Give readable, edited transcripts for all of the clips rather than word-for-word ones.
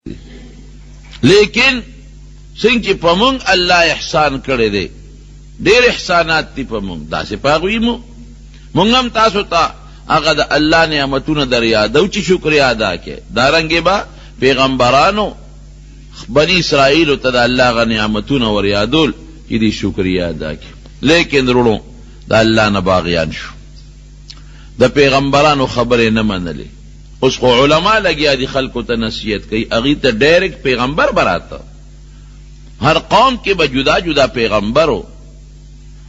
لیکن څنګه چې په مونږ الله احسان کړی دی، ډېر احسانات دي په مونږ، داسې په هغوی مونږ هم تاسو ته هغه د الله نعمتونه در یادو چې شکریا ادا کړئ. دارنګې به پیغمبرانو بني اسرائیلو ته د الله هغه نعمتونه ور یادول چې دې شکریا ادا کړي. لیکن وروڼو د الله نه باغیان شو، د پیغمبرانو خبرې نه منلې. اوس خو علما لګیا دي خلکو ته نصیحت کوي، هغې ته ډایرکټ پیغمبر براته. هر قوم کې به جدا جدا پیغمبرو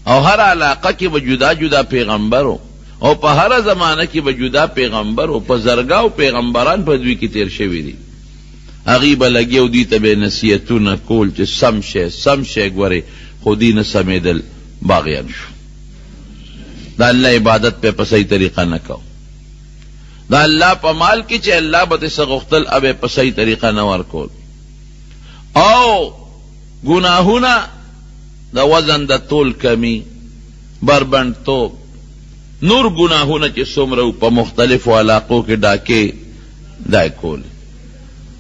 او هر علاقه کې به جدا جدا پیغمبرو او په هر زمانه کې به جدا پیغمبرو. په زرګاو پیغمبران په دوی کې تیر شوي دي، هغې به لګیا دوی ته به نصیحتونه کول چې سم شی ګورې، خو دوی نه سمېدل، باغیان شو. د الله عبادت په صحیح طریقه نه کو. د الله په مال کې چې الله به څه غوښتل هغه په صحیح طریقه نه ورکول. او ګناهونه د وزن د تول کمی، بربنډتوب، نور ګناهونه چې څومره په مختلفو علاقو کې ډاکې دای کول.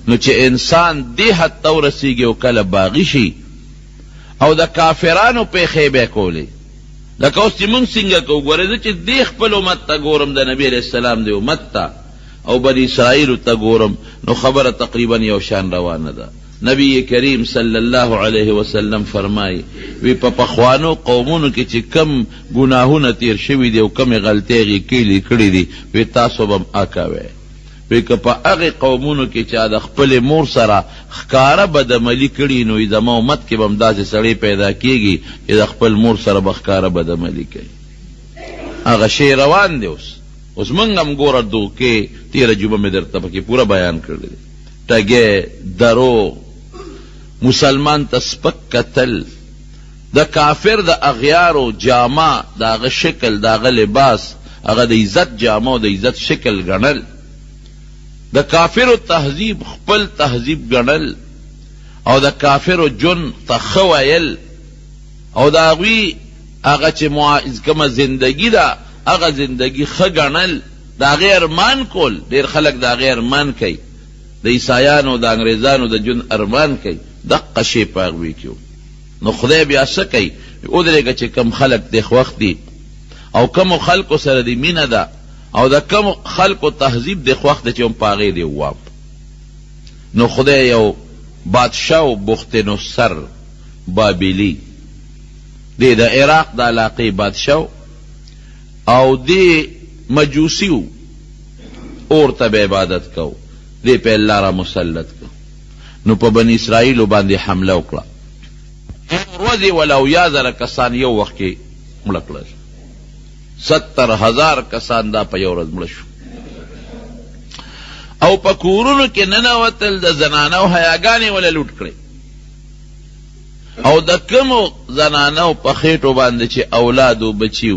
نو چې انسان دې حد ته ورسیږي او کله باغی شي او د کافرانو پیښې به کولې، لکه اوس چې مونږ څنګه کوو. ګورې زه چې دې خپل امت ته ګورم، د نبي علیه السلام د امت ته او بني اسرائیلو ته ګورم، نو خبره تقریبا یو شان روانه ده. نبی کریم صلی الله علیه وسلم فرمایي وی په پخوانو قومونو کې چې کم ګناهونه تیر شوي دي او کمې غلطۍ کړي دي، وی تاسو به اکوئ. وی که په هغې قومونو کې چې د خپلې مور سره ښکاره بدعملي کړي، نو زما امت کې به هم داسې سړی پیدا کېږي چې د خپل مور سره به ښکاره بدعملي کوي. هغه شی روان دی. اوس موږ هم ګوره دوکې، تېره جمعه مې درته پکې پوره بیان کړی دی، ټګې، دروغ، مسلمان ته سپک کتل، د کافر د اغیارو جامه، د هغه شکل، د هغه لباس، هغه د عزت جامه او د عزت شکل ګڼل، د کافرو تهذیب خپل تهذیب ګڼل، او د کافرو جون ته ښه ویل، او د هغوی هغه چې کومه زندگی ده هغه زندگی ښه ګڼل، د هغې ارمان کول. ډېر خلک د هغې ارمان کوي، د عیسایانو د انګریزانو د جون ارمان کوي، دقه شی په هغوی کې. نو خدای بیا څه کوي؟ ودرېږه چې کم خلک دې خوښ دي او کمو خلکو سره دې مینه ده او د کم خلکو تهذیب دې خوښ ده چې هم په هغې دې ووام. نو خدای یو بادشاه و بخت نصر بابلي، دې د عراق د علاقې بادشاه او دې مجوسی و، اور ته به عبادت کو، دې په الله را مسلط کو. نو په بني اسرائیلو باندې حمله وکړه. ورځې ولا یا زره کسان یو وخت کې مړه کړل، 70,000 کسان دا په یو ورځ مړه شو. او په کورونو کې ننوتل، د زنانو حیاګانې ولا لوټ کړې، او د کومو زنانو په خېټو باندې چې اولاد و بچي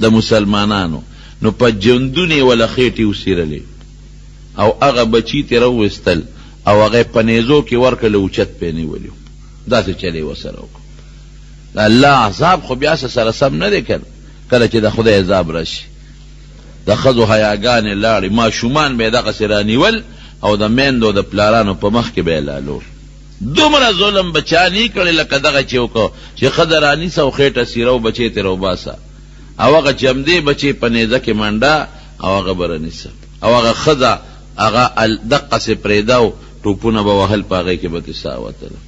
د مسلمانانو، نو په جندونې ولا خېټې وسیرلې، او هغه بچي ترې راوویستل او هغه په نیزو کې ورکړل، اوچت پې نیولي. داسې چلی ورسره وکړو. د الله عذاب خو بیا سره سم نه دی کړ. کله چې د خدای عذاب راشي، د ښځو حیاګانې لاړې، ماشومان به یې دغسې رانیول او د میندو د پلارانو په مخ کې به یې لالول. دومره ظلم به چا نه کړی لکه دغه چې وکړو چې ښځه رانیسه او خېټه سیره او بچی ترې وباسه، او هغه جمدې بچې په نیزه کې منډه او هغه به رانیسه، او هغه ښځه هغه دقسې پرېږده او ټوپونه به وهل، په هغې کې به کیسه وتله.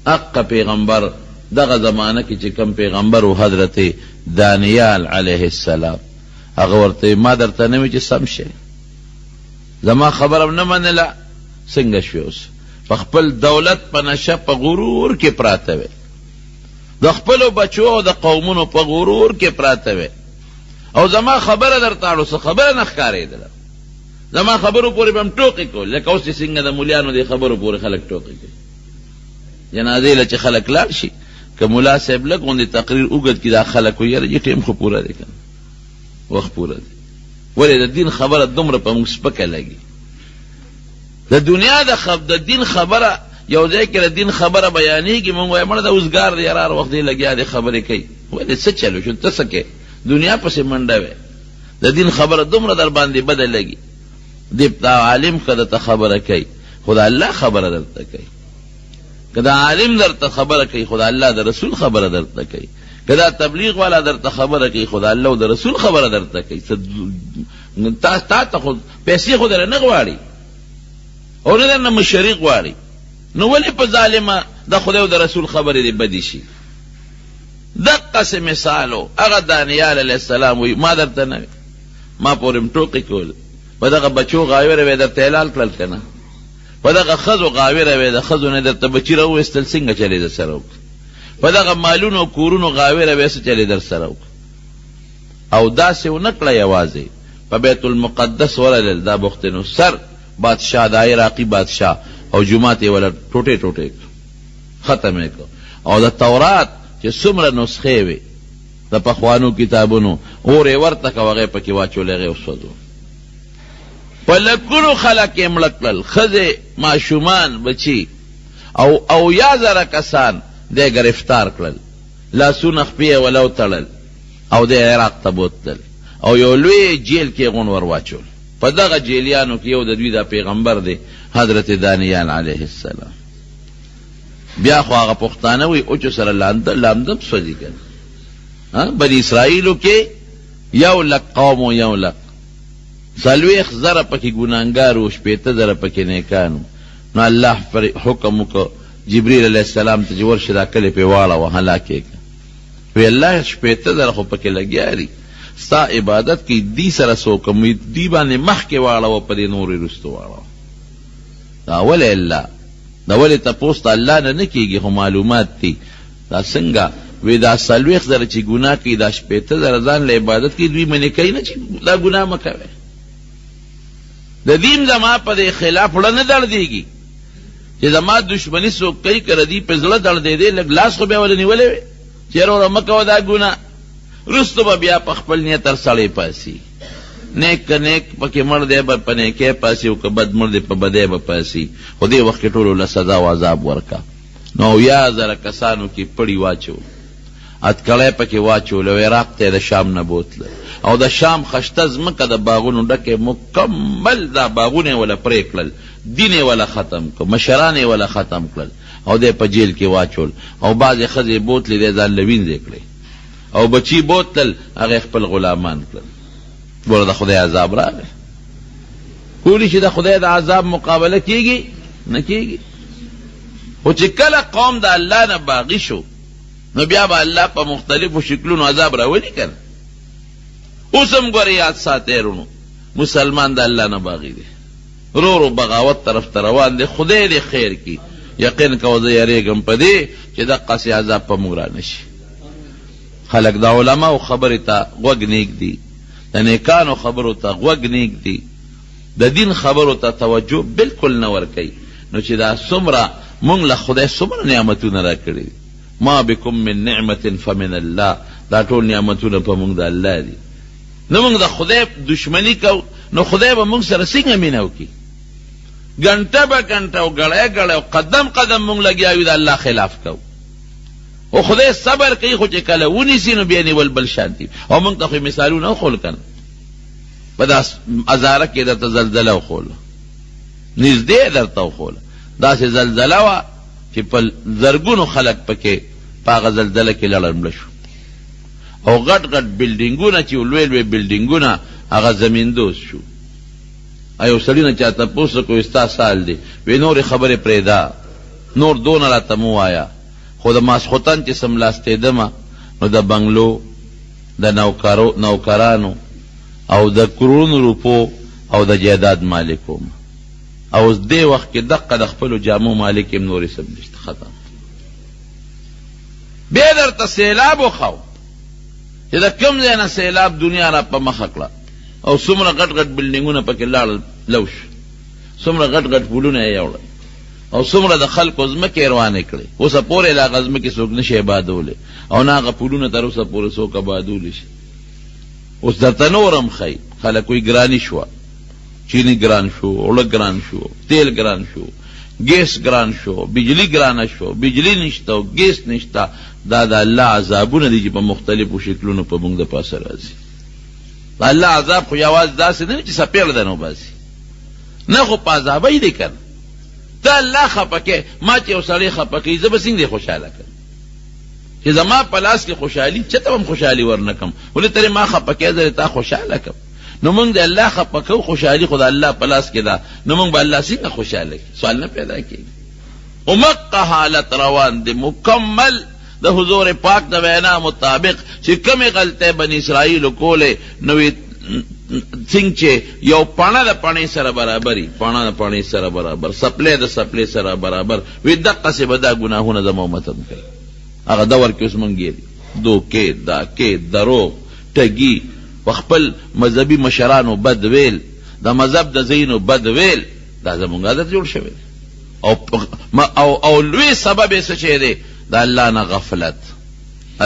حق پیغمبر دغه زمانه کې چې کم پیغمبر و حضرت دانیال علیه السلام، هغه ورته ما درته نه وي چې سم شي، زما خبره نه منله، څنګه شوې اوس؟ په خپل دولت په نشه په غرور کې پراته وې، د خپلو بچو او د قومونو په غرور کې پراته وې، او زما خبره درته اړو څه خبره نه ښکارېدله، زما خبرو پورې به هم ټوقې کول، لکه اوس چې څنګه د مولیانو دې خبرو پورې خلک ټوقې کوي. جنازې له چې خلک لاړ شي، که ملا صاحب لږ غوندې تقریر اوږد کړي، دا خلک وایي یاره ټیم خو پوره دی، که وخت پوره دی. ولې د دین خبره دومره په موږ سپکه لګي؟ د دنیا د دین خبره یو ځای کې د دین خبره بیانېږي، موږ وایو مړه د اوزګار دی، یاره هر وخت دی لګیا دی خبرې کوي. ولې څه چلو شو؟ ته څه کوې؟ دنیا پسې منډه وې، د دین خبره دومره در باندې بده لګي. دی عالم که درته خبره کوي خدا الله خبره درته کوي. که دا عالم درته خبره کوي خدا الله د رسول خبره درته کوي. که دا تبلیغ والا درته خبره کوي خدا الله او د رسول خبره درته کوي. تا ته خو پیسې خو در نه غواړي او نه درنه مشرق غواړي، نو ولې په ظالمه د خدای او د رسول خبرې دې بدې شي؟ دقسې مثالو هغه دانیال علیه السلام وی ما درته نه ما پورې م ټوقې کول، په دغه بچو غاویره وې درته اعلان کړل که نه، په دغه ښځو غاویره وې د ښځو نه درته بچي راوویستل، څنګه چلې در سره وکړه، په دغه مالونو او کورونو غاویره وې څه چلې در سره وکړه. او داسې ونه کړه یوازې په بیت المقدس ورلل دا بخت نصر بادشاه د عراقي بادشاه او جومات یې ولا ټوټې ټوټې ختم یې کړ. او د تورات چې څومره نسخې وې د پخوانو کتابونو اور یې ورته که هغه پکې واچول هغې وسوځو. په لکونو خلک یې مړه کړل، ښځې ماشومان بچي او یا زره کسان دی گرفتار کړل، لاسونه خپې یې ولو تړل او دی عراق ته بوتلل او یو لوی جیل کې غون ور واچول. په دغه جیلیانو کې یو د دوی دا پیغمبر دی حضرت دانیال علیه السلام. بیا خو هغه پښتانه وی اوچو سره لامدم سوځي کنه. بني اسرائیلو کې 100,000 قوم و 100,000 څلوېښت زره پکې ګناهګار و 80 زره پکې نیکانو. نو الله پر حکم وکړ جبریل علیه السلام ته چې ورشه دا کلې پې واړوه هلاک یې کړه. وی الله 80 زره خو پکې لګیا دي، ستا عبادت کی دی سره سوکم وی دی باندې مخکې واړوه په دې نورې رستو واړوه. دا ولې الله دا ولې تپوس ته الله نه کېږي خو معلومات دي. دا څنګه وی دا 40 زره چې ګناه کوي دا 80 زره ځان له عبادت کې دوی منې کوي نه چې دا ګناه مه کوئ. د دین زما په دې خلاف وړه نه دړدېږي چې زما دشمني څوک کوي که ردي په زړه دړدېدی لږ لاس خو بیا ولې نیولی وی چې یاره مه کوه دا ګناه. رستو به بیا په خپل نیت هر سړی پاسي، نیک که نیک پکې مړ دی به په نیکۍ پاسي او که بد مړ دی په بدۍ به پاسي. خو دې وخت کې ټولو له سزا او عذاب ورکه. نو 10,000 کسانو کې پړی واچو، اتکړی پکې واچول او عراق ته د شام نه بوتله او د شام خشته ځمکه د باغونو ډکې مکمل دا باغونه ولا پرې کړل، دین یې ولا ختم کړ، مشران یې ولا ختم کړل او دی په جیل کې واچول. او بعضې ښځې بوتلې دی ځان له وینځې کړې او بچی بوتل هغه خپل غلامان کړل. ګوره د خدای عذاب راغی. کولی چې د خدای د عذاب مقابله کیږي نه کیږي. خو چې کله قوم د الله نه باغی شو نو بیا به الله په مختلفو شکلونو عذاب راولي کنه. اوس هم ګوره یاد ساتئ رونو مسلمان د الله نه باغی دی، رو رو بغاوت طرف ته روان دی. خدای دې خیر کی. یقین کوه زه یریږم په دې چې دقسې عذاب په موږ رانشي. خلق دا علماء خبر ته غوږ نیږدي، د نیکانو خبرو ته غوږ نیږدي، د دین خبرو ته توجه بالکل نه ورکوي. نو چې دا څومره مونږ له خدای څومره نعمتونه راکړي، ما بكم من نعمت فمن الله، دا ټول نعمتونه په مونږ د الله دي. نو مونږ د خدای دشمنی کو نو خدای به مونږ سره څنګه مینه وکړي؟ ګنټه به ګنټه او ګړی ګړی او قدم قدم مونږ لګیا یو د الله خلاف کو. او خدای صبر کوي خو چې کله ونیسي نو بیا نیول بل شانتي. او موږ ته خو مثالونه وښول کنه، په دا ازاره کې درته زلزله وښوله، نږدې درته وښوله. داسې زلزله وه چې په زرګونو خلک پکې په هغه زلزله کې لړمړه شو او غټ غټ بلډینګونه چې لوی لوی بلډینګونه هغه زمیندوز شو. یو سړي نه چا تپوس وکړو ستا سال دی؟ وی نورې خبرې پرېږده، نور دونه راته مه وایه. خو د ماسخوتن چې سملاستېدمه نو د بنګلو د نوکرانو او د کرونو روپو او د جایداد مالکو او اوس دې وخت کې دقه د خپلو جامو مالک یې نورې سم نشته، ختم. بیا درته سیلاب وښو چې د کوم ځای نه سیلاب دنیا را په مخه کړه او څومره غټ غټ بلډینګونه پکې لاړل لوش، څومره غټ غټ پلونه یې یوړل او څومره د خلکو ځمکې روانې کړې. اوسه پورې لا هغه ځمکې څوک نشي آبادولی او نه هغه پلونه تر اوسه پورې څوک آبادولی شي. اوس درته نور هم ښایي خلک وایي ګراني شوه، چینی ګران شو، اوړه ګران شو، تیل ګران شو، ګیس ګران شو، بجلی ګرانه شو، بجلی نشته او ګیس نشته. دا د الله عذابونه دي چې په مختلفو شکلونو په موږ د پاسه راځي. الله عذاب خو یوازې داسې نه چې څپېړه ده نو باسي، نه خو په عذابه یې دی که نه. تا الله خپکه ما چې وسړی خپکه زه به څنګه خوشاله کړم چې زما په لاس کې خوشحالي چته هم خوشحالي ورنکم ولې ترې ما خپکه زه تا خوشاله کړم نو موږ د الله خپکه خوشحالي خو د الله په لاس کې ده نو موږ به الله څنګه خوشاله کړي سوال نه پیدا کېږي ومقه حالت روان دی مکمل د حضور پاک د وینا مطابق چې کومې غلطۍ بني اسرائیلو کولې نو څنګه چې یو پاڼه د پاڼې سره برابري پاڼه د پاڼې سره برابر سپلی د سپلی سره برابر وی دقسې به دا ګناهونه زما امت هم کوي هغه دور کې اوس موږ ګیري دوکې داکې دروغ ټګي په خپل مذهبي مشرانو بد ویل د مذهب د ځینو بد ویل دا زموږ عادت جوړ شوی او لوی سبب یې څه شی دی د الله نه غفلت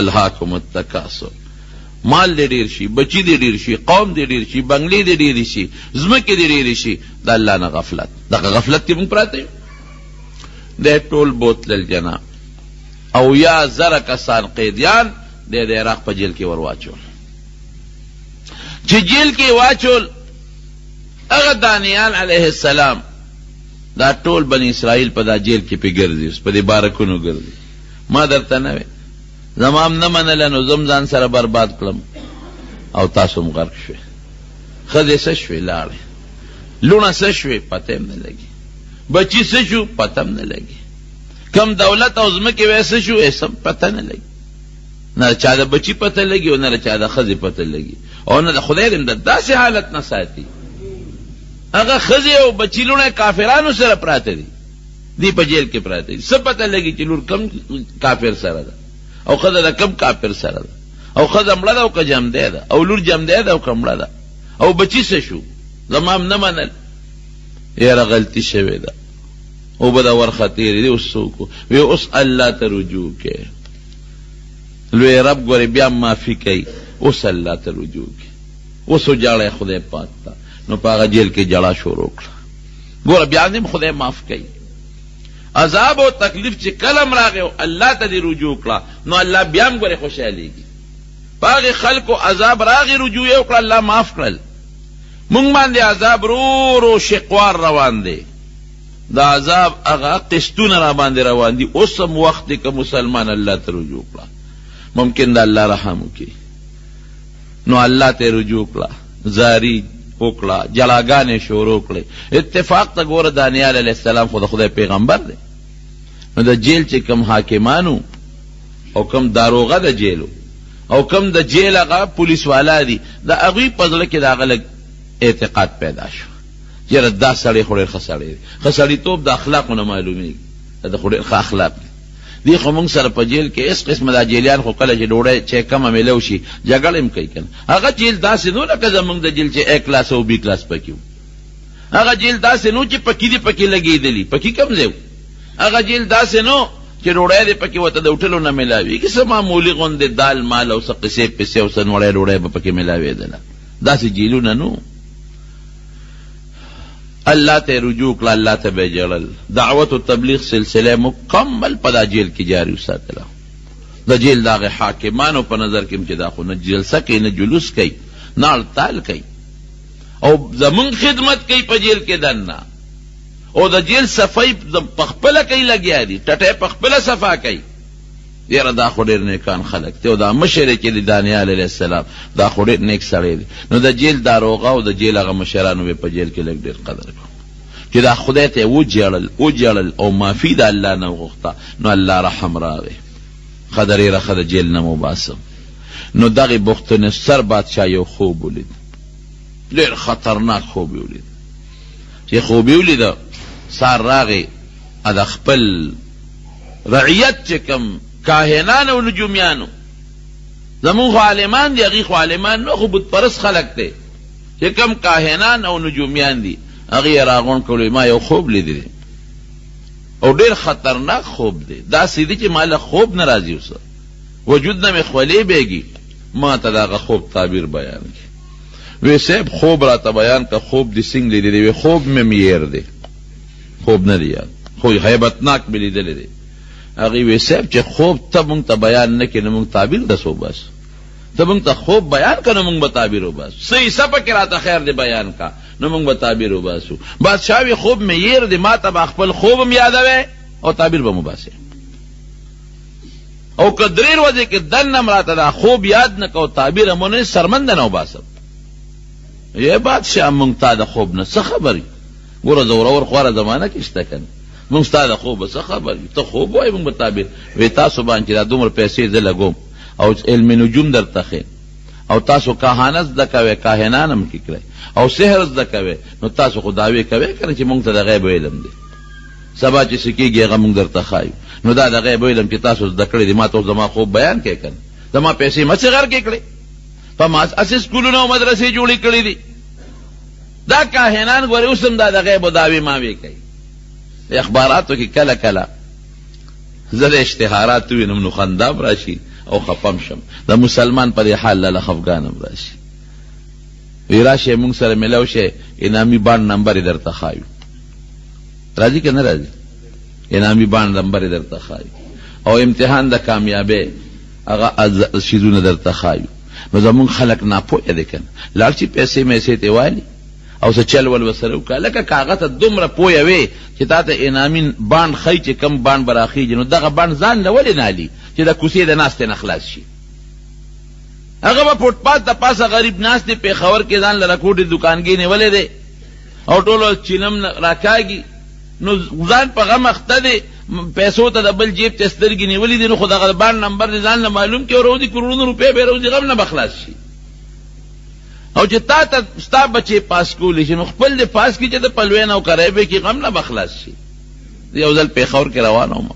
الهاکم التکاثر مال دې ډیر شي بچی دې ډیر شي قوم دې ډیر شي بنگلې دې ډیر شي ځمکې دې ډیر شي د الله نه غفلت دغه غفلت کې موږ پراته یو د ټول بوتل جنا او یا زره کسان قیدیان د عراق په جیل کې ور واچول چې جیل کې واچول هغه دانیال علیه السلام دا ټول بنی اسرائیل په دا جیل کې پی ګرځي اوس په دې بارکونو ګرځي ما درته نه وې زمام نه منله نو زم ځان سره برباد کړم او تاسو هم غرق شوې ښځې څه شوې لاړې لوڼه څه شوې پته هم نه لګي بچي څه شو پته هم نه لګي کم دولت او ځمکې وې څه شو سم پته نه لګي نه چا د بچي پته لګي او نه چا د ښځې پته لګي او نه د خدای دې د داسې حالت نه ساتي هغه ښځې او بچي لوڼه کافرانو سره پراته دي دی په جیل کې پراته دي څه پته لګي چې لور کم کافر سره ده او ښځه د کم کافر سره ده او ښځه مړه ده او که جمدی ده او لور جمدی ده او که مړه ده او بچي څه شو زما هم نه منل یاره غلطي شوې ده او به دا ورخه تېرې دي اوس څوک وی اوس الله ته رجوع کې لوی رب ګورې بیا معافي کوي اوس الله ته رجوع کې اوس وجاړی خدای پاک ته نو په هغه جیل کې جړه شروع کړه ګوره بیا هم خدای معاف کوي عذاب او تکلیف چې کلم راغی او الله ته دې رجوع کړه نو الله بیا هم ګورې خوشحالېږي په هغې خلکو عذاب راغی رجوع یې وکړه الله معاف کړل مونږ باندې عذاب رو رو شقوار روان دی دا عذاب هغه قسطونه را باندې روان دي اوس هم وخت دی که مسلمان الله ته رجوع کړه ممکن د الله رحم وکړي نو الله ته رجوع کړه زاری وکړه جلاګانې شروع کړې اتفاق ته ګوره دانیال علیه السلام خو د خدای پیغمبر دی نو د جیل چې کم حاکمانو او کم داروغه د جیلو او کم د جیل هغه پولیس والا دي د هغوی په زړه کې د هغه لږ اعتقاد پیدا شو یاره دا سړی خو ډېر ښه سړی دی ښه سړیتوب د اخلاقو نه معلومېږي د خو ډېر ښه اخلاق دی دی خو موږ سره په جیل کې هېڅ قسمه دا جیلیان خو کله چې ډوډۍ چې کمه میلو شي جګړه هم کوي که نه هغه جیل داسې نو لکه زموږ د جیل چې A کلاس او B کلاس پکې و هغه جیل داسې نو چې پکې دې پکې لګېدلي پکې کم ځای و هغه جیل داسې نو چې ډوډۍ دې پکې ورته د هوټلو نه میلاوېږي څه معمولي غوندې دال مال او څه قصې پسې او څه نوړی ډوډۍ به پکې میلاوېدله داسې جیلونه نو الله ته رجوع کړه الله ته به جړل دعوت و تبلیغ سلسله مکمل په دا جیل کې جاری وساتله د جیل د هغې حاکمانو په نظر کې چې دا خو نه جلسه کوي نه جلوس کوي نه هړتال کوي او زمونږ خدمت کوي په جیل کې دننه او د جیل صفائی پخپله کوي لګیا دي ټټۍ پخپله صفا کوي یاره دا خو ډېر نیکان خلک دی او دا مشر چې دی دانیال علیه السلام دا خو ډېر نیک سړی دی نو د جیل داروغه او د جیل هغه مشرانو به په جیل کې لږ ډېر قدر کړو چې دا خدای ته وجړل او معافي د الله نه وغوښته نو الله رحم راغی ښه ډېره ښه د جیل نه مباسم نو دغې بختنصر بادشاه یو خوب ولید ډېر خطرناک خوب یې ولید چې خوب یې ولیده سار راغی د خپل رعیت چې کم کاهنان او نجومیانو زمون خو عالمان دي هغې خو عالمان نو خو بتپرست خلک دی چې کم کاهنان او نجومیان دي هغې یې راغونډ کړو ما یو خوب لیدی دی او ډېر خطرناک خوب دی داسې دی چې ما له خوب نه راځي اوسه وجود نه مې خولې بیږي ما ته د هغه خوب تعبیر بیان کړي وی صاحب خوب راته بیان که خوب دې څنګه لیدی دی وی خوب مې میر دی خوب نه دی یاد خو هیبتناک مې لیدلی دی هغې وی صاحب چې خوب ته مونږ ته بیان نه کړې نو مونږ تعبیر دسو بس ته مونږ ته خوب بیان که نو مونږ به تعبیر وباسو څه حصه پکې راته خیر دی بیان کا نو موږ به تعبیر وباسو. بادشاه وی خوب مې یېر دی، ما ته به خپل خوب هم یادوې او تعبیر به مو باسې. او که درې ورځې کې دننه م راته دا خوب یاد نه کو تعبیر مو نه سرمنده نه وباسم. یې بادشاه موږ تا د خوب نه څه خبر یو؟ ګوره زورور خواره زمانه کې شته که نه، موږ ستا د خوبه څه خبر یو؟ ته خوب وایې موږ به تعبیر. وی تاسو باندې چې دا دومره پیسې زه لګوم او علم نجوم درته ښیم او تاسو کاهانه زده کوئ، کاهنان هم کې کړئ او سحر زده کوئ، نو تاسو خو دعوې کوئ که نه چې موږ ته د غیب علم دی. سبا چې څه کېږي هغه موږ درته ښایو. نو دا د غیب علم چې تاسو زده کړی دی، ما ته زما خوب بیان کړئ که نه؟ زما پیسې مه څه غرقې کړئ. په ما اسې سکولونه او مدرسې جوړې کړي دي. دا کاهنان ګورې اوس هم دا د غیب دعوې ماوې کوي. د اخباراتو کې کله کله زه د اشتهارات وینم نو خندام راشي او خپم شم. د مسلمان په دې حال لاله خفګانم راشي. وی راشئ موږ سره ملو شئ، انعامي بانډ نمبر یې درته ښایو. راځي که نه راځي؟ انعامي بانډ نمبر یې درته ښایو او امتحان د کامیابۍ هغه شیزونه درته ښایو. نو زمونږ خلک ناپوهه دی که نه، لاړ شي پیسې میسې ترې والي او څه چل ول ورسره وکړه. لکه که هغه ته دومره پوهه وې چې تا ته انعامي بانډ ښایي چې کم بانډ به راخېږي، نو دغه بانډ ځان له ولې نه الي چې د کوڅې د ناستې نه خلاص شي؟ هغه به فوټپات د پاسه غریب ناست دی، پېښور کې ځان له رکوټې دوکانګۍ نیولې دی او ټولو چینم راکاږي، نو ځان په غم اخته دی، پیسو ته د بل جیب ته سترګې نیولې دي، نو خو دغه بانډ نمبر دی ځان له معلوم کې روزي کروڑونه روپۍ به روزي غم نه به خلاص شي. او چې تا ته ستا بچې پاس کولی شي نو خپل دې پاس کړي چې د پلوې نوکری به کې غم نه به خلاص شي. یو ځل پېښور کې روان وم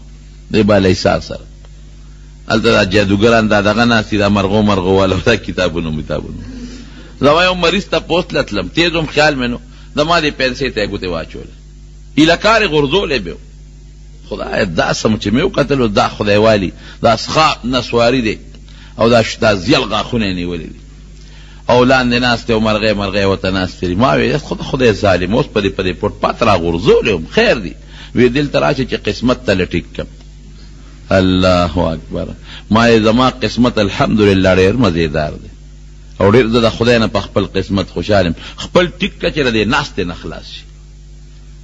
د بالاحصار سره، هلته دا جادوګران دا دغه ناست دي، دا مرغو مرغو والا دا کتابونو زما یو مریض ته پوست لتلم، تیز وم خیال مې نو د ما دې پیسې ته یې ګوتې واچولې، ایله کار یې غورځولی به و. خدای دا سم چې مې وکتلو دا خدای والي دا څښا نسواري دی او دا زیل غاښونه یې نیولي دي او لاندې ناست دی او مرغۍ مرغۍ ورته ناستې دي. ما ویل خدای ظالم اوس په دې پټپات را غورځولی وم، خیر دی. وی دلته راشه چې قسمت ته لټیک کم. الله اکبر. ما یې زما قسمت الحمدلله ډېر مزېدار دی او ډېر زه د خدای نه په خپل قسمت خوشحال یم. خپل ټیک که چې د دې ناستې نه خلاص شي،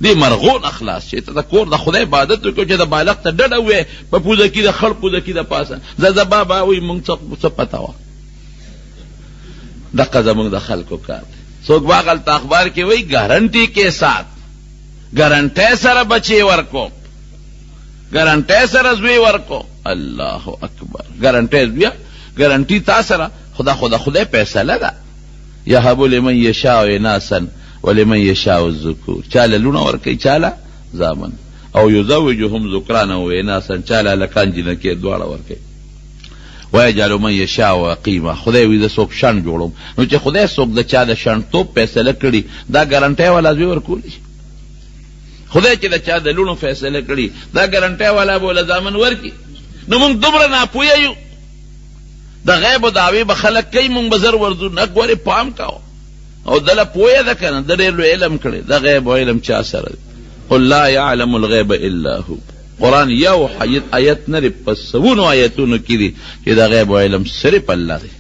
دې مرغو نه خلاص شي، ته د کور د خدای عبادت وکړو چې د بالغ ته ډډه ووایې په پوزه کې د خړ پوزه کې د پاسه زه بابا وایي موږ څه پته وه. دقه زموږ د خلکو کار دی. څوک به هغلته اخبار کې وایي ګارنټي کې سات، ګارنټۍ سره بچې ورکو، ګارنټۍ سره زوی ورکو. الله اکبر. ګارنټۍ زویه ګارنټي تا سره خدای فیصله ده. یهب لمن یشاء اناسا ولمن یشاء الذکور. چاله لونه ورکوي چاله زامن او یزوجهم ذکرانا و اناسا، چاله هلکان جنکې دواړه ورکوي. ویجعل من یشاء عقیما. خدای وي زه څوک شڼ جوړوم. نو چې خدای څوک د چا د شڼتوب فیصله کړي دا ګارنټۍ والا زوی ورکولی شي؟ خدای چې د چا د لونو فیصله کړي دا ګارنټۍ والا به وله زامن ورکي؟ نو موږ دومره ناپوهه یو. د غیب و دعوې به خلک کوي، موږ به زر ورځو نه ګورې پام کوه او دله پوهه ده که نه، د ډېر لوی علم کړی. د غیب و علم چا سره دی؟ قل لا یعلم الغیب الا هو. قرآن یو آیت نه دی، په سوونو آیتونو کې دي چې د غیب و علم صرف الله دی.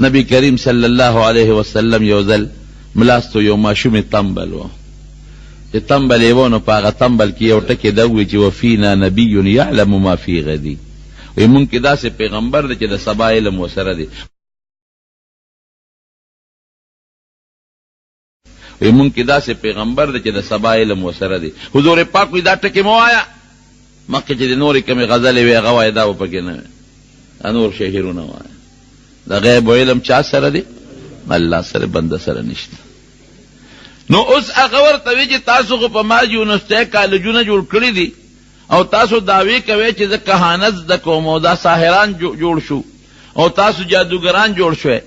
نبی کریم صلی الله علیه وسلم یو ځل ملاستو یو ماشوم تنبل و، چې تنبل یې و نو په هغه تنبل کې یو ټکې ده ووایي چې وفینا نبی یعلم ما فی غدی. وایي مونږ کې داسې پیغمبر دی چې د سبا علم ورسره دی. وی مونږ کې داسې پیغمبر دی چې د سبا علم ورسره دی. حضور پاک وی دا ټکې مه وایه، مخکې چې د نورې کمې غزلې وې هغه وایه، دا به پکې نه وي، نور شعرونه وایه. د غیب و علم چا سره دی؟ الله سره، بنده سره نشته. نو اوس هغه ورته وی چې تاسو خو په ما یونیورسټۍ کالجونه جوړ کړي دي او تاسو دعوې کوئ چې زه کهانت زده کوم او دا ساحران جوړ شو او تاسو جادوګران جوړ شوئ،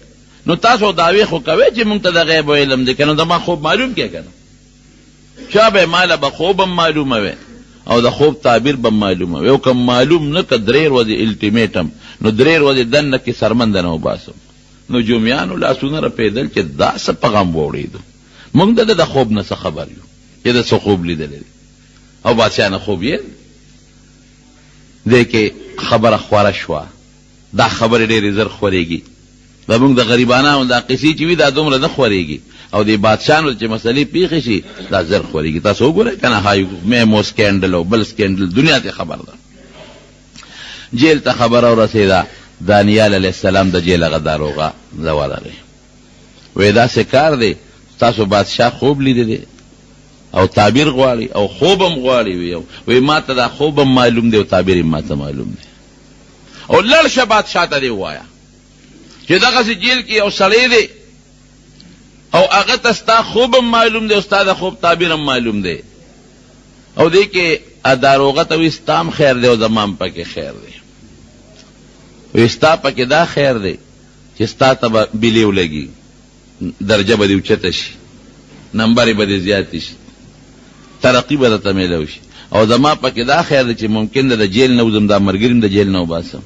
نو تاسو دعوې خو کوئ چې موږ ته د غیب و علم دی، که نو زما خوب معلوم کړئ که نه. چا به ماله به خوب هم معلومه وی او د خوب تعبیر به معلومه وی، او که معلوم نه که 3 ورځې الټیمیټم، نو 3 ورځې دننه کې سرمنده نه وباسم. نو جومیانو لاسونه رپېدل چې دا څه په غم واوړېدو. موږ د خوب نه څه خبر یو چې د څه خوب لیدلی دی او بادشاه نه خوب یې دی کې خبره خوره شوه. دا خبرې ډېرې زر خورېږي. زموږ د غریبانو دا قصې چې وي دا دومره نه خورېږي. او دی بادشاہانو چې مسلې پیښې شي دا زر خورېږي. تاسو وګورئ کنه هاي میمو سکینډل او بل سکینډل دنیا ته خبر ده. جیل ته خبر ورسېده دانیال علیه السلام د جیل هغه داروغه زوال لري وی دا څه کار دی تاسو بادشاه خوب لیدلی دی او تعبیر غواړي او خوبم غواړي وی ما ته دا خوبم معلوم دی او تعبیر ما ته معلوم دی او لړ شه بادشاه ته دی ووایه چې دغسې جیل کې یو سړی دی او هغه ته ستا خوبم معلوم دی او ستا د خوب تعبیرم معلوم دی او دی کې داروغه ته وی ستام خیر دی او زمام پکې خیر دی وی ستا پکې دا خیر دی چې ستا ته به بیلې ولګي درجه به دې اوچته شي نمبر به دې زیات شي ترقي به درته میلو شي او زما پکې دا خیر دی چې ممکن ده د جیل نه وځم دا ملګري د جیل نه وباسم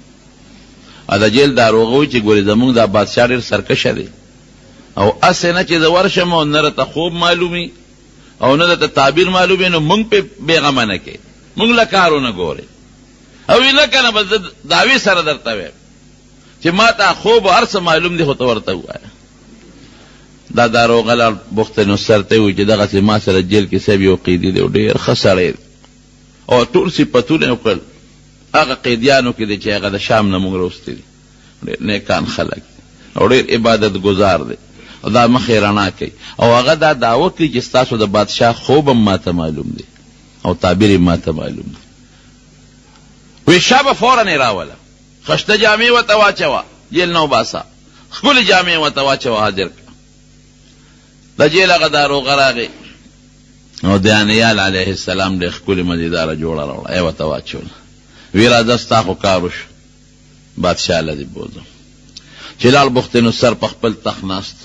د جیل داروغه وي چې ګورې زمونږ دا بادشاه ډېر سرکشه دی او اسې نه چې زه ورشم او نه راته خوب معلومي او نه درته تعبیر معلومي نو مونږ پې بېغمه نه کوې مونږ له کارونه ګورې او وی نه که نه به زه دعوې سره درته وایم چې ما ته خوب هر څه معلوم دی خو ته ورته ووایه دا داروغه لاړ بخت نصر ته وایي چې دغسې ما سره جیل کې صاحب یو قیدي دی او ډېر ښه سړی دی او ټول صفتونه یې وکړل هغه قیدیانو کې دی چې هغه د شام نه مونږ راوستي دي ډېر نیکان خلک او ډېر عبادت گزار دی او دا مخې رڼا کوي او هغه دا دعوه کوي چې ستاسو د بادشاه خوب هم ما ته معلوم دی او تعبیر یې ما ته معلوم دی وی شابه فورا یې راوله خشته جامې ورته واچوه جیل نه وباسه ښکلې جامې ورته واچوه حاضر کړه د جیل هغه داروغه راغی او دانیال علیه السلام ډېر ښکلې مزیداره جوړه راوړه یې ورته واچوله وی راځه ستا خو کار وشو بادشاه له دې بوځم چې لاړ بخت نصر په خپل تخت ناست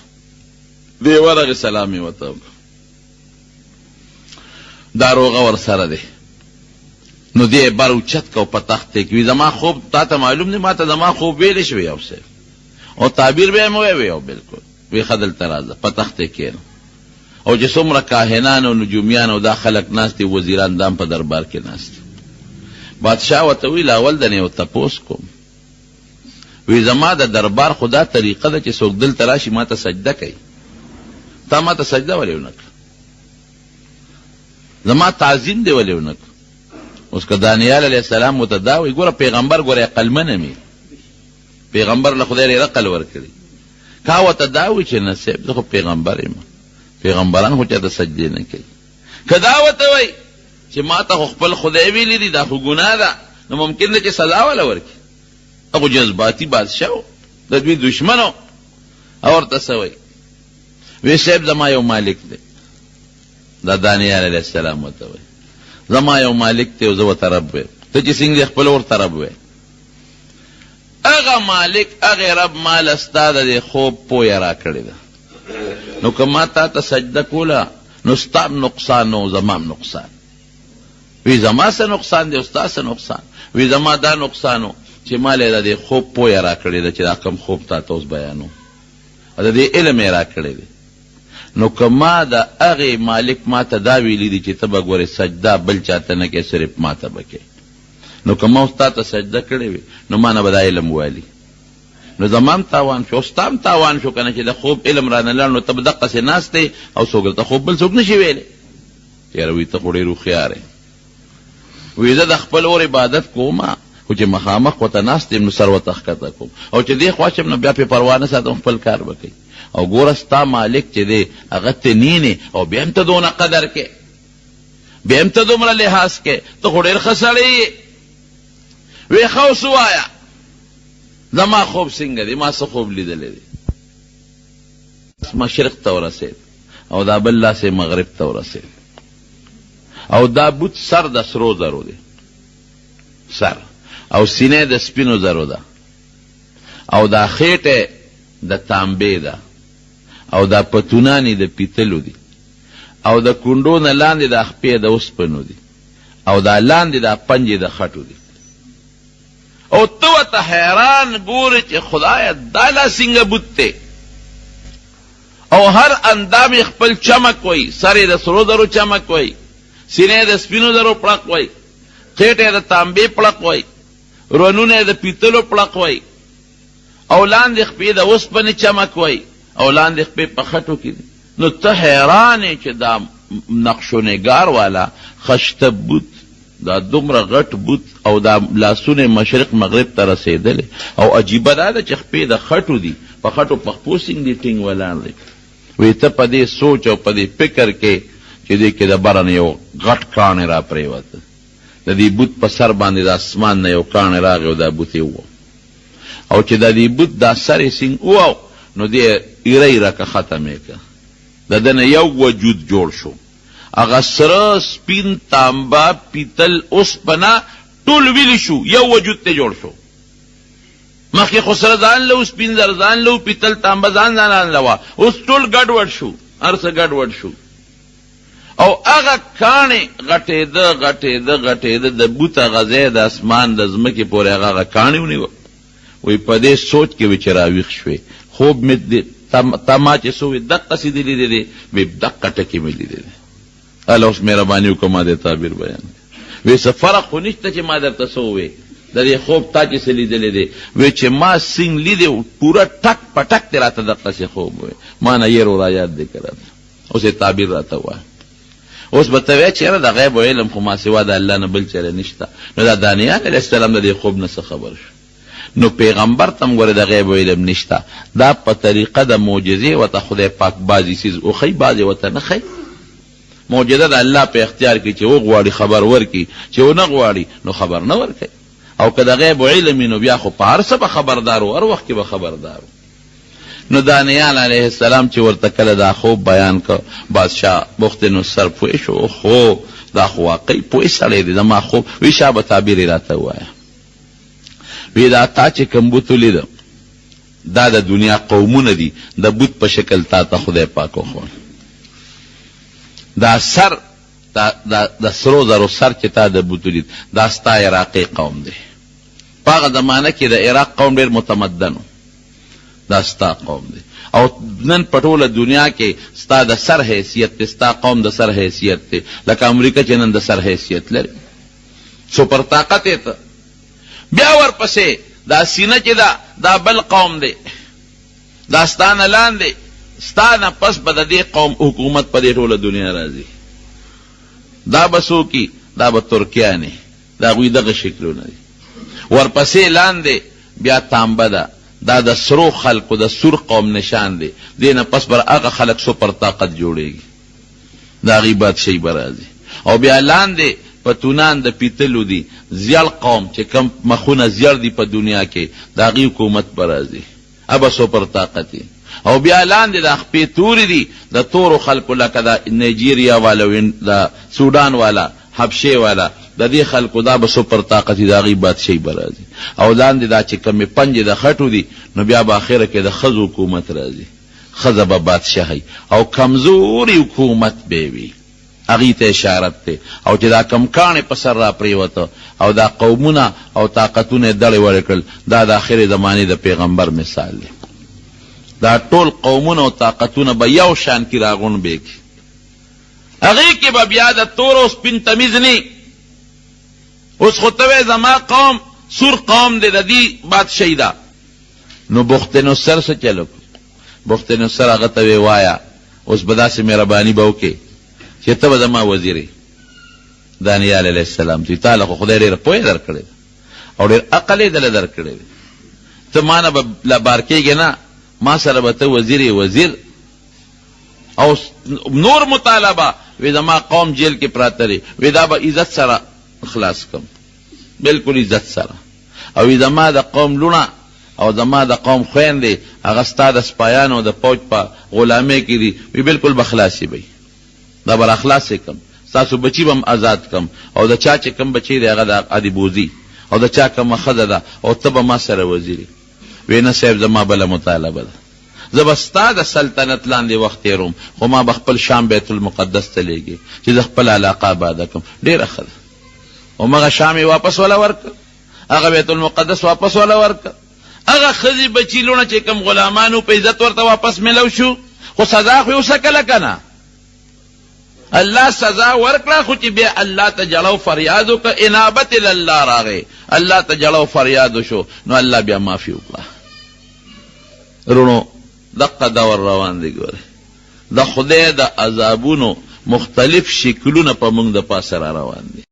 دی ورغې سلام یې ورته وکړه داروغه ورسره دی نو دی بر اوچت کو په تخت کې وی زما خوب تا ته معلوم دی ما ته زما خوب ویلی شوی یو څه او تعبیر به یې مو وی او بالکل وی ښه دلته راځه په تخت کې کښېنه او چې څومره کاهنان او نجومیان او دا خلک ناست دي وزیران دام په دربار کې ناست بادشاه ورته ویل اول د نه یو تپوس کوم وی زما د دربار خدا طریقه ده چې څوک دلته راشي ما ته سجده کوي تا ما ته سجده ولې ونه کړه زما تعظیم دی ولې ونه کړه اوس که دانیال علیه السلام ورته دا وایي ګوره پیغمبر ګوره عقلمنه مې پیغمبر له خدای ډېر عقل ورکړي کا ورته دا وایي چې نه صاحب زه خو پیغمبر یم پیغمبران خو چاته سجدې نه کوي که دا ورته وایي چې ما ته خو خپل خدای ویلی دي دا خو ګناه ده نو ممکن ده چې سزا وله ورکړي هغه جذباتي بادشاه و د دوی دشمن و او ورته څه وایي وی صاحب زما یو مالک دی دا دانیال علیه السلام ورته وایي زما یو مالک دی او زه ورته رب ویم ته چې څنګه خپل ورته رب وی هغه مالک هغې رب ماله ستا د دې خوب پویه را کړې ده نو که ما تا ته سجده کوله نو ستام نقصان نو زمام نقصان وی زما څه نقصان دی او ستا څه نقصان وی زما دا نقصان و چې ماله د دې خوب پویه را کړې ده چې دا کم خوب تا ته اوس بیانو او د دې علم یې را کړی دی نو که ما د هغې مالک ما ته دا ویلی دي چې ته به ګورې سجده بل چاته نه کې صرف ما ته به کې نو که ما اوس تا ته سجده کړې وي نو ما نه به دا علم ویلي نو زمام تاوان شو ستا هم تاوان شو که نه چې د خوب علم رانه لاړ نو ته به دقسې ناست دی او څوک درته خوب بل څوک نشي ویلی یاره وی ته خو ډېر هوښیار یې وی زه د خپل اور عبادت کومه خو چې مخامخ ورته ناست یم نو سر ورته ښکته کوم او چې دې خوا شم نو بیا پې پروا نه ساتم خپل کار به کوي او ګوره ستا مالک چې دی هغه تنینې او بیا هم ته دونه قدر کې بیا هم ته دومره لحاظ کې ته خو ډېر ښه سړی یې وی ښه اوس ووایه زما خوب څنګه دی ما څه خوب لیدلی دی مشرق ته ورسېد او دا بل لاس مغرب ته ورسېد او دا بوت سر د سرو زرو دی سر او سینې د سپینو زرو ده او دا خېټه د تانبې ده او دا پتونانی د پیتلو دي او د کونډو نه لاندې د خپې د اوسپنو دي او دا لاندې د پنجې د خټو دي او ته ورته حیران ګورې چې خدایه دا لا څنګه بوت دی او هر اندام یې خپل چمک وی سر یې د سرو زرو چمک وی سینې د سپینو زرو پړق وی خېټه یې د تانبې پړق وی رونونه یې د پیتلو پړق وی او لاندې خپې د اوسپنې چمک وی او لاندې خپې په خټو کې دي نو ته حیرانې چې دا نقش و نگار والا خشته بوت، دا دومره غټ بوت او دا لاسونه مشرق مغرب ته رسېدلې، او عجیبه دا ده چې خپې د خټو دي، په خټو پخپو سینګ دي ټینګ ولاړ دی. وی ته په دې سوچ او په دې فکر کې چې دې کې د بره نه یو غټ کاڼی را پرېوته، د دې بوت په سر باندې د اسمان نه یو کاڼی راغی او دا بوت یې وو، او چې د دې بوت دا سر یې سینګ وو نو دې ایره ایره که ختم یې که، د ده نه یو وجود جوړ شو. هغه سره سپین تانبه پیتل اوسپنه ټول ویلی شو، یو وجود ته جوړ شو. مخکې خو سره ځان له سپین زر ځان له پیتل تانبه ځان له وه، اوس ټول ګډوډ شو، هر څه ګډوډ شو. او هغه کاڼې غټېده د بوت هغه ځای د اسمان د ځمکې پورې هغه کاڼې ونیوه. وی په دې سوچ کې وی چې راویښ شوې، خوب مې تا ما چې څه وی دقسې دې لیدلی دی، وی دقه ټکې مې لیدلی دی. الله اوس مهرباني وکړه ما دې تعبیر بیان کړي. وی څه فرق خو نشته چې ما درته څه ووی، د دې خوب تا چې څه لیدلی دی، وی چې ما سینګ لیدی پوره ټک په ټک دې راته دقسې خوب وی، ما نه یې رو را یاد دی که راته. اوس یې تعبیر راته ووایه. اوس به ته وایې چې یاره د غیب و علم خو ما سوا د الله نه بل چېرې نشته. نو دا دانیال علیه السلام د دې خوب نه څه خبر شو. نو پیغمبر تم ګوره د غیب و علم نشته، دا په طریقه د معجزې ورته خدای پاک بعضې څیز وښیي، بعضې ورته نه ښیي. معجزه د الله په اختیار کې چې وغواړي خبر ورکړي، چې ونه غواړي نو خبر نه ورکوي. او که د غیب و علم نو بیا خو په هر څه به خبردار و، هر وخت کې به خبردار و. نو دانیال علیه السلام چې ورته کله دا خوب بیان که، بادشاه بخت نصر پوه شو، خو دا خو واقعي پوه سړی دی، زما خوب وی شا به تعبیر یې راته ووایه. وی دا تا چې کوم بوت ولیده دا د دنیا قومونه دي، د بوت په شکل تا ته خدای پاک وښول. دا سر د سرو زرو سر چې تا د بوت ولید دا ستا عراقي قوم دی. په هغه زمانه کې د عراق قوم ډېر متمدن و، دا ستا قوم دی. او نن په ټوله دنیا کې ستا د سر حیثیت دی، ستا قوم د سر حیثیت دی، لکه امریکا چې نن د سر حیثیت لري، سپر طاقت یې ته. بیا ورپسې دا سینه چې دا بل قوم دی، دا ستا نه لاندې، ستا نه پس به د دې قوم حکومت په دې ټوله دنیا راځي. دا به څوکي، دا به ترکیانې، د هغوی دغه شکلونه دي. ورپسې لاندې بیا تانبه ده، دا د سرو خلقو د سور قوم نشان دی. دې نه پس بر هغه خلق سپر طاقت جوړېږي، د هغوی بادشاهي به راځي. او بیا لاندې پتونان د پیتلو دي، زیړ قوم چې کم مخونه زیړ دي په دنیا کې، د هغوی حکومت به راځي، هغه سپر طاقت دی. او بیا لاندې د خپې تورې دي، د تورو خلقو لکه د نایجیریا والا، د سودان والا، حبشې والا، د دې خلقو دا به سپر طاقت دي، د هغوی بادشاهي به راځي. او لاندې دا چې کمې پنجې د خټو دي، نو بیا به اخره کې د ښځو حکومت راځي، ښځه به بادشاهي او کمزوري حکومت به وي، هغې ته اشارت دی. او چې دا کم کاڼې په سر را پرېوته او دا قومونه او طاقتونه یې دړې وړې کړل، دا د آخرې زمانې د پیغمبر مثال دی. دا ټول قومونه او طاقتونه به یو شان کې راغونډ به کړي، هغې کې به بیا د تور او سپین تمیز نه. اوس خو ته وایې زما قوم سور قوم دی، د دې بادشاهي ده. نو بخت نصر څه چل وکړو؟ بخت نصر هغه ته ویې وایه اوس به داسې مهرباني به وکړې چې ته به زما وزیر یې. دانیال علیه السلام ته تا له خو خدای ډېره پوهه در کړې ده او ډېر عقل یې دله در کړی دی، ته ما نه به لبار کېږې نه، ما سره به ته وزیر یې وزیر. او نور مطالبه وی زما قوم جیل کې پراته دی، وی دا به عزت سره خلاص کم، بلکل عزت سره. او وی زما د قوم لونه او زما د قوم خویندې هغه ستا د سپایانو او د فوج په غلامۍ کې دي، وی بلکل به خلاصې بی، دا به را خلاصې کم، ستاسو بچي به هم آزاد کم. او د چا چې کم بچی دی هغه د ادیبوزي، او د چا کومه ښځه ده، او ته به ما سره وزیري. وی نه صاحب زما بله مطالبه ده، زه به ستا د سلطنت لاندې وخت تېروم، خو ما به خپل شام بیت المقدس ته لیږي چې زه خپل علاقه آباده کړم. ډېره ښه ده. او مغه شام یې واپس وله ورکړه، هغه بیت المقدس واپس وله ورکړه، هغه ښځې بچي لونه چې کوم غلامانو په عزت ورته واپس میلو شو. خو سزا خو یې وسکله که نه؟ الله سزا ورکړه، خو چې بیا الله ته جړه او فریاد وکړه، انابت الله راغی، الله ته جړه او فریاد وشو، نو الله بیا معافي وکړه. رونو دقه دور روان دی. ګوره د خدای د عذابونو مختلف شکلونه په موږ د پاسه را روان دي.